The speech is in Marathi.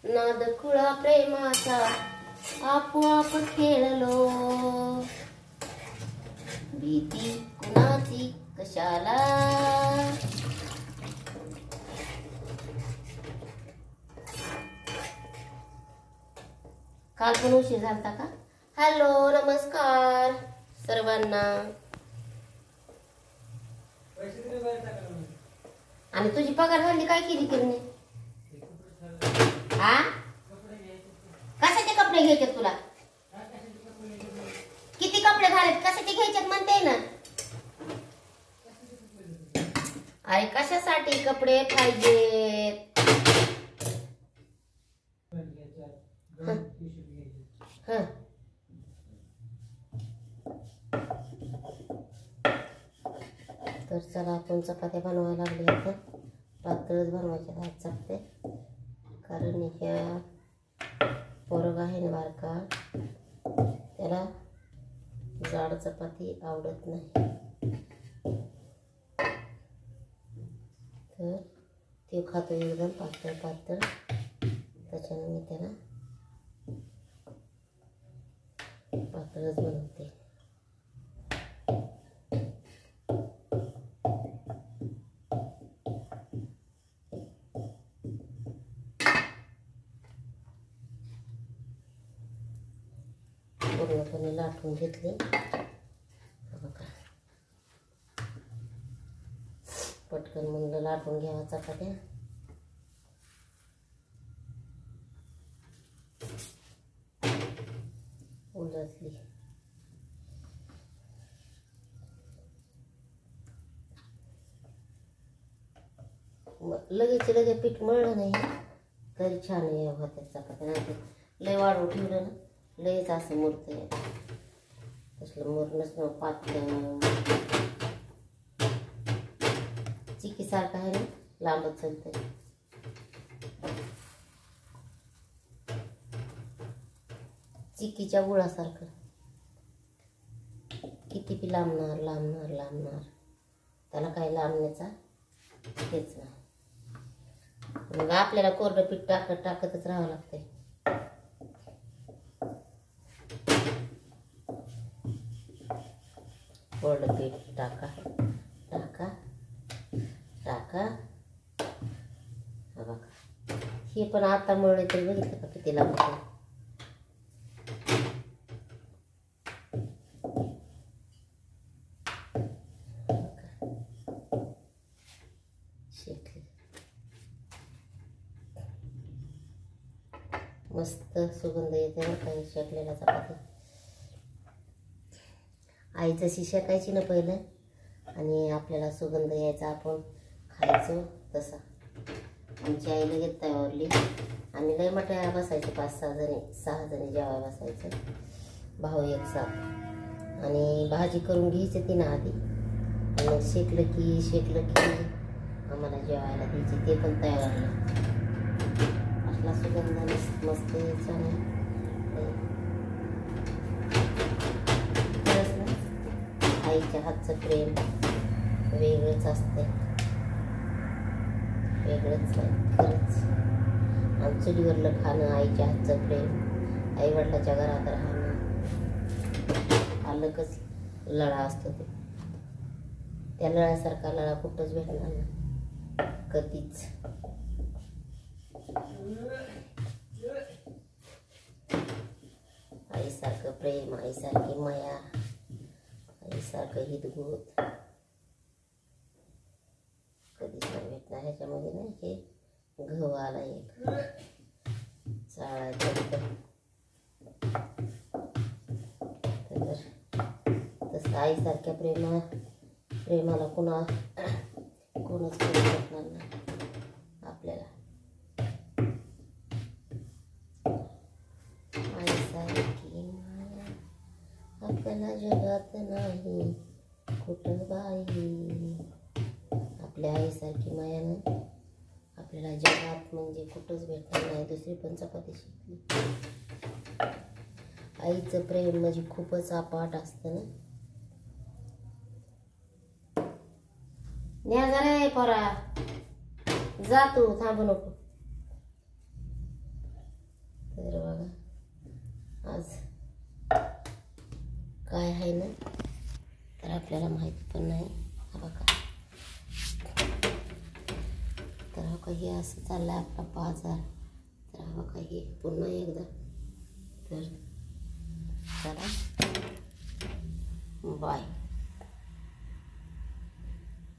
नाद खुळा प्रेमाचा आपोआप खेळलो, भीती कुणाची कशाला. काल पण उशीर झालता का? हॅलो नमस्कार सर्वांना. आणि तुझी पगार झाली काय केली किरणे? हा कशाचे कपडे घ्यायचे तुला? किती कपडे घालायचे? कशाचे घ्यायचे म्हणते ना? अरे कशासाठी कपडे पाहिजेत? तर चला आपण चपात्या बनवायला लागली. आता पातळच बनवायच्या आहेत चपात्या, कारण ह्या पोरगा आहे ना बारका, त्याला जाड चपाती आवडत नाही. तर ते खातो एकदम पातळ पातळ, त्याच्यानं मी त्याला पातळच बनवते. पूर्णपणे लाटून घेतले बघा. पटकन म्हणलं लाटून घ्यावा चपात्या. उलटली लगेच पीठ मळलं नाही तरी छान होत्या चपात्या. नाही लय वाढवून ठेवलं ना लयच असं मुरतंय. तसलं मुरणंच न पातळ चिकी सारखं आहे ना, लांबच चालतंय. चिकीच्या गुळासारखं किती बी लांबणार लांबणार लांबणार, त्याला काही लांबण्याचा हेच नाही. मग आपल्याला कोरडं पीठ टाकत टाकतच राहावं लागतंय. कोरडं पीठ टाका टाका टाका. हा बघा, हे पण आता मळले तर बघितलं का किती लागतं. मस्त सुगंध येते ना काही शेकलेल्या चपाती. आई जशी शेकायची ना पहिलं आणि आपल्याला सुगंध यायचा, आपण खायचो तसा. आमची आई लगेच तयावरली. आम्ही लय मोठ्या बसायचो, 5-6 जणी जेवायला बसायचं, भाऊ एक साथ. आणि भाजी करून घ्यायची ती ना आधी, आणि मग शेकलं की आम्हाला जेवायला द्यायची. ते पण तयावरलं. असला सुगंध मस्त यायचा ना. आईच्या हातचं प्रेम वेगळंच असते, वेगळंच नाही खरंच. आणि चुलीवरलं खाणं, आईच्या हातचं प्रेम, आईवडिलाच्या घरात राहणं अलगच लळा असतो. ते त्या लळ्यासारखा लळा कुठंच भेटणार ना कधीच. आईसारखं प्रेम, आईसारखी माया, आईसारखं हितगुत कधीच नाही भेटणार. ह्याच्यामध्ये नाही हे गहू आला एक चाळायचं तर तसं आईसारख्या प्रेमाला कोणच करू शकणार नाही आपल्याला. आईसारखी माया आपल्याला जगात नाही कुठं बाई. आपल्या आईसारखी माया ना आपल्याला जगात म्हणजे कुठंच भेटणार नाही. दुसरी पण चपाती शिकली. आईचं प्रेम म्हणजे खूपच अफाट असतं ना. न्या जरा पोरा, जा तू, थांबू नको. तर बघा आज काय आहे ना तर आपल्याला माहीत पण नाही. हा बघा, तर हा काही असं चाललं आहे आपला बाजार. तर हा बघा हे पुन्हा एकदा. तर चला बाय.